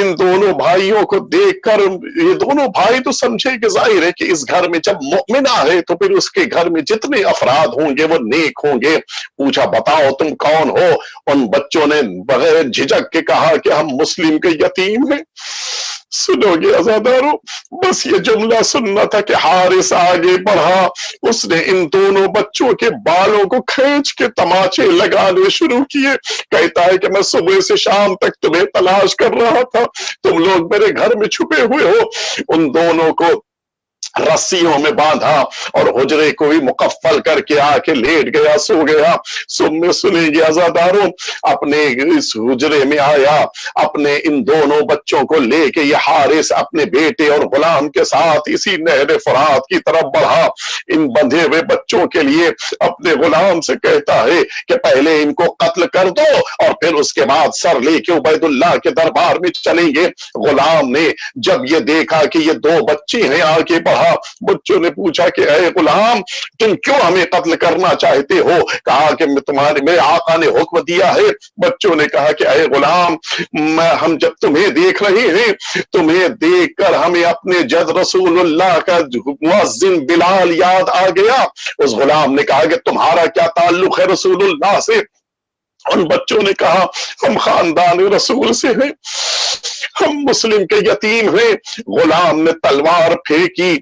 ان دونوں بھائیوں کو دیکھ کر یہ دونوں بھائی تو سمجھے کہ ظاہر ہے کہ اس گھر میں جب مؤمنہ ہے تو پھر اس کے گھر میں جتنے افراد ہوں گے وہ نیک ہوں گے۔ پوچھا بتاؤ تم کون ہو؟ ان بچوں نے بغیر جھجک کے کہا کہ ہم مسلم کے یتیم ہیں۔ سنو گے عزادارو، بس یہ جملہ سننا تھا کہ حارث آگے بڑھا، اس نے ان دونوں بچوں کے بالوں کو کھینچ کے تماچے لگانے شروع کیے۔ کہتا ہے کہ میں صبح سے شام تک تمہیں تلاش کر رہا تھا، تم لوگ میرے گھر میں چھپے ہوئے ہو۔ ان دونوں کو رسیوں میں باندھا اور حجرے کو بھی مقفل کر کے آ کے لیٹ گیا، سو گیا۔ سنیں گے عزاداروں، اپنے اس حجرے میں آیا، اپنے ان دونوں بچوں کو لے کے یہ حارث اپنے بیٹے اور غلام کے ساتھ اسی نہر فرات کی طرف بڑھا۔ ان بندھے ہوئے بچوں کے لیے اپنے غلام سے کہتا ہے کہ پہلے ان کو قتل کر دو اور پھر اس کے بعد سر لے کے عبید اللہ کے دربار میں چلیں گے۔ غلام نے جب یہ دیکھا کہ یہ دو بچے ہیں، آگے بڑھا۔ بچوں نے پوچھا کہ اے غلام، تم کیوں ہمیں قتل کرنا چاہتے ہو؟ کہا کہ میرے آقا نے حکم دیا ہے۔ بچوں نے کہا کہ اے غلام، ہم جب تمہیں دیکھ رہے ہیں، تمہیں دیکھ کر ہمیں اپنے جد رسول اللہ کا مؤذن بلال یاد آ گیا۔ اس غلام نے کہا کہ تمہارا کیا تعلق ہے رسول اللہ سے؟ ان بچوں نے کہا ہم خاندان رسول سے ہیں، ہم مسلم کے یتیم ہیں۔ غلام نے تلوار پھینکی،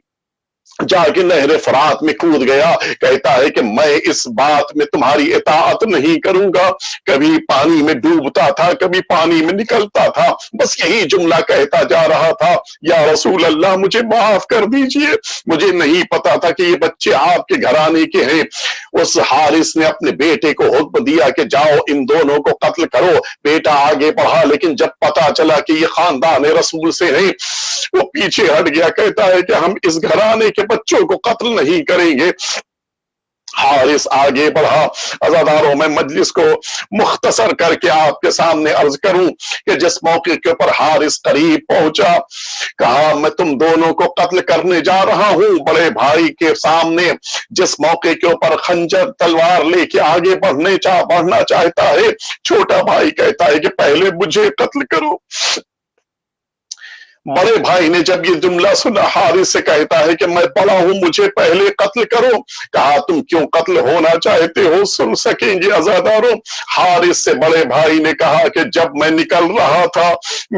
جا کے نہر فرات میں کود گیا۔ کہتا ہے کہ میں اس بات میں تمہاری اطاعت نہیں کروں گا۔ کبھی پانی میں ڈوبتا تھا، کبھی پانی میں نکلتا تھا، بس یہی جملہ کہتا جا رہا تھا، یا رسول اللہ مجھے معاف کر دیجئے، مجھے نہیں پتا تھا کہ یہ بچے آپ کے گھرانے کے ہیں۔ اس حارث نے اپنے بیٹے کو حکم دیا کہ جاؤ ان دونوں کو قتل کرو۔ بیٹا آگے بڑھا، لیکن جب پتا چلا کہ یہ خاندان رسول سے ہیں، وہ پیچھے ہٹ گیا۔ کہتا ہے کہ ہم اس گھرانے کے بچوں کو قتل نہیں کریں گے۔ حارث آگے بڑھا۔ عزاداروں، میں مجلس کو مختصر کر کے آپ کے سامنے عرض کروں کہ جس موقع کے اوپر حارث قریب پہنچا، کہا میں تم دونوں کو قتل کرنے جا رہا ہوں بڑے بھائی کے سامنے۔ جس موقع کے اوپر خنجر تلوار لے کے آگے بڑھنا چاہتا ہے، چھوٹا بھائی کہتا ہے کہ پہلے مجھے قتل کرو۔ بڑے بھائی نے جب یہ جملہ سنا، حارث سے کہتا ہے کہ میں بڑا ہوں، مجھے پہلے قتل کرو۔ کہا تم کیوں قتل ہونا چاہتے ہو؟ سن سکیں گے عزاداروں۔ حارث سے بڑے بھائی نے کہا کہ جب میں نکل رہا تھا،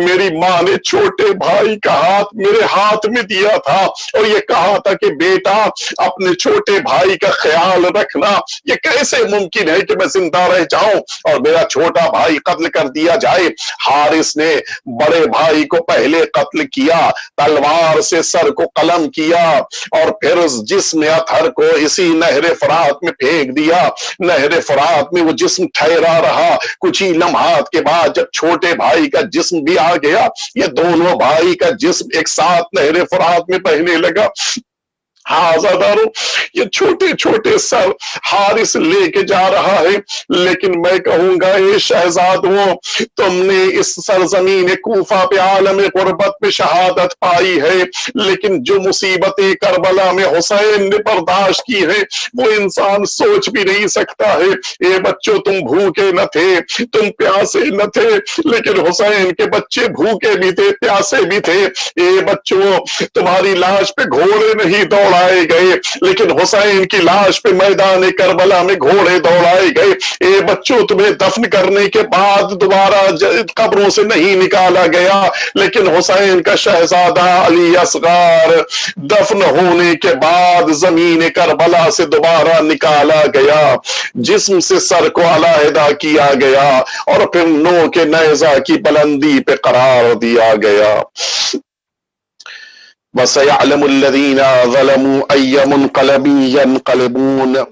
میری ماں نے چھوٹے بھائی کا ہاتھ میرے ہاتھ میں دیا تھا اور یہ کہا تھا کہ بیٹا اپنے چھوٹے بھائی کا خیال رکھنا۔ یہ کیسے ممکن ہے کہ میں زندہ رہ جاؤں اور میرا چھوٹا بھائی قتل کر دیا جائے؟ حارث نے بڑے بھائی کو پہلے قتل کیا، تلوار سے سر کو قلم کیا اور پھر اس جسم اطہر کو اسی نہر فرات میں پھینک دیا۔ نہر فرات میں وہ جسم ٹھہرا رہا۔ کچھ ہی لمحات کے بعد جب چھوٹے بھائی کا جسم بھی آ گیا، یہ دونوں بھائی کا جسم ایک ساتھ نہر فرات میں بہنے لگا۔ ہاں عزادارو، یہ چھوٹے چھوٹے سر حارث لے کے جا رہا ہے، لیکن میں کہوں گا اے شہزادوں، تم نے اس سرزمین کوفہ پہ عالم غربت پہ شہادت پائی ہے، لیکن جو مصیبتیں کربلا میں حسین نے برداشت کی ہے وہ انسان سوچ بھی نہیں سکتا ہے۔ اے بچوں، تم بھوکے نہ تھے، تم پیاسے نہ تھے، لیکن حسین کے بچے بھوکے بھی تھے، پیاسے بھی تھے۔ اے بچوں، تمہاری لاش پہ گھوڑے نہیں دوڑائے گئے، لیکن حسین کی لاش پہ میدان کربلا میں گھوڑے دوڑائے گئے۔ اے بچوں، تمہیں دفن کرنے کے بعد دوبارہ قبروں سے نہیں نکالا گیا، لیکن حسین کا شہزادہ علی اصغر دفن ہونے کے بعد زمین کربلا سے دوبارہ نکالا گیا، جسم سے سر کو علیحدہ کیا گیا اور پھر نو کے نیزہ کی بلندی پہ قرار دیا گیا۔ وَسَيَعْلَمُ الَّذِينَ ظَلَمُوا أَيَّ مُنْقَلَبٍ يَنْقَلِبُونَ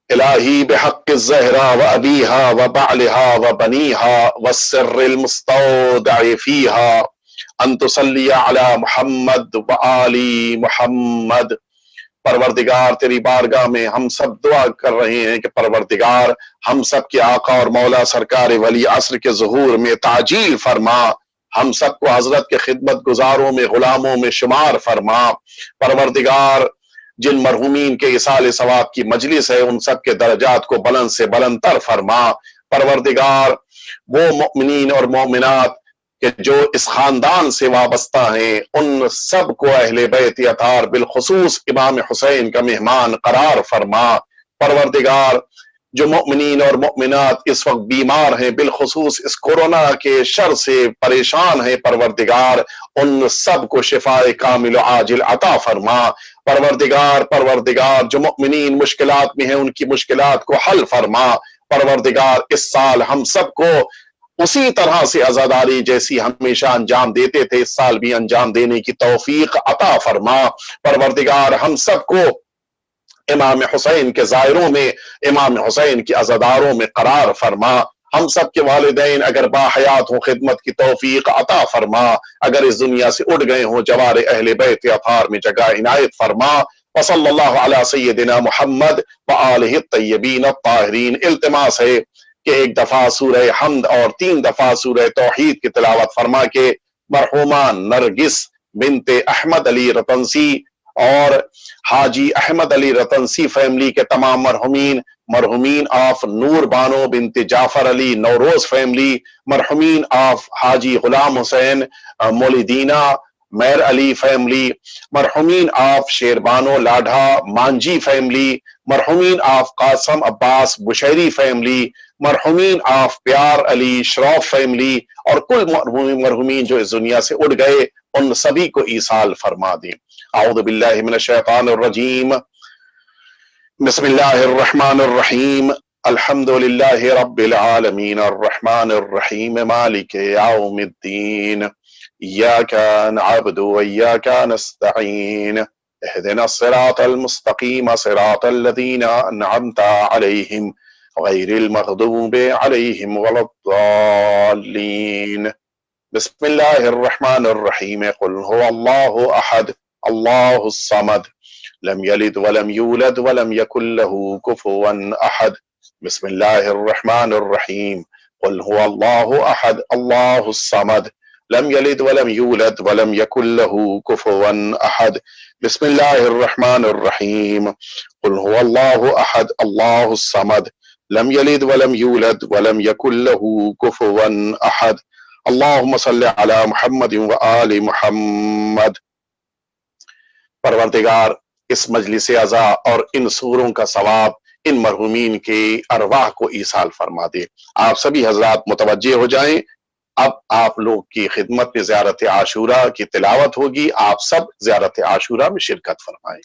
إلهي بحق الزهرة وأبيها وبعلها وبنيها والسر المستودع فيها أن تصلي على محمد وآل محمد۔ پروردگار تیری بارگاہ میں ہم سب دعا کر رہے ہیں کہ پروردگار ہم سب کے آقا اور مولا سرکار ولی عصر کے ظہور میں تعجیل فرما۔ ہم سب کو حضرت کے خدمت گزاروں میں غلاموں میں شمار فرما۔ پروردگار جن مرحومین کے اصال ثواب کی مجلس ہے ان سب کے درجات کو بلند سے بلند تر فرما۔ پروردگار وہ مؤمنین اور مومنات کہ جو اس خاندان سے وابستہ ہیں ان سب کو اہل بیت اطہار بالخصوص امام حسین کا مہمان قرار فرما۔ پروردگار جو مؤمنین اور مؤمنات اس وقت بیمار ہیں بالخصوص اس کورونا کے شر سے پریشان ہیں پروردگار ان سب کو شفاء کامل و عاجل عطا فرما۔ پروردگار جو مؤمنین مشکلات میں ہیں ان کی مشکلات کو حل فرما۔ پروردگار اس سال ہم سب کو اسی طرح سے عزاداری جیسی ہمیشہ انجام دیتے تھے اس سال بھی انجام دینے کی توفیق عطا فرما۔ پروردگار ہم سب کو امام حسین کے زائروں میں امام حسین کی عزاداروں میں قرار فرما۔ ہم سب کے والدین اگر باحیات ہوں خدمت کی توفیق عطا فرما، اگر اس دنیا سے اٹھ گئے ہوں جوار اہل بیت اطہار میں جگہ عنایت فرما۔ وصلی اللہ علی سیدنا محمد وآلہ الطیبین الطاہرین۔ التماس ہے کہ ایک دفعہ سورہ حمد اور 3 دفعہ سورہ توحید کی تلاوت فرما کے مرحومہ نرگس بنت احمد علی رتنسی اور حاجی احمد علی رتنسی فیملی کے تمام مرحومین آف نور بانو بنت جعفر علی نوروز فیملی، مرحومین آف حاجی غلام حسین مولیدینہ میر علی فیملی، مرحومین آف شیربانو لاڈھا مانجی فیملی، مرحومین آف قاسم عباس بشیری فیملی، مرحومین آف پیار علی شروف فیملی اور کل مرحومین جو اس دنیا سے اٹھ گئے ان سبھی کو ایصال فرما دیں۔ اعوذ باللہ من الشیطان الرجیم، بسم اللہ الرحمن الرحیم، الحمد للہ رب العالمین الرحمن الرحیم مالک یوم الدین، ایاک نعبد و ایاک نستعین، اہدنا الصراط المستقیم صراط الذین انعمت علیہم غیر المغضوب علیہم ولا الضالین۔ بسم اللہ الرحمن الرحیم، قل هو اللہ احد اللہ الصمد لم یلد ولم یولد ولم یکن له کفوا احد۔ بسم اللہ الرحمن الرحیم، قل هو اللہ احد اللہ الصمد لم یلد ولم یولد ولم یکن له کفوا احد۔ بسم اللہ الرحمن الرحیم، قل هو اللہ احد اللہ الصمد لم یلد ولم یولد ولم یکن له کفوا احد۔ اللہم صلی علی محمد و آل محمد۔ پروردگار اس مجلس عزا اور ان سوروں کا ثواب ان مرحومین کے ارواح کو ایصال فرما دے۔ آپ سبھی حضرات متوجہ ہو جائیں، اب آپ لوگ کی خدمت میں زیارت عاشورہ کی تلاوت ہوگی، آپ سب زیارت عاشورہ میں شرکت فرمائیں۔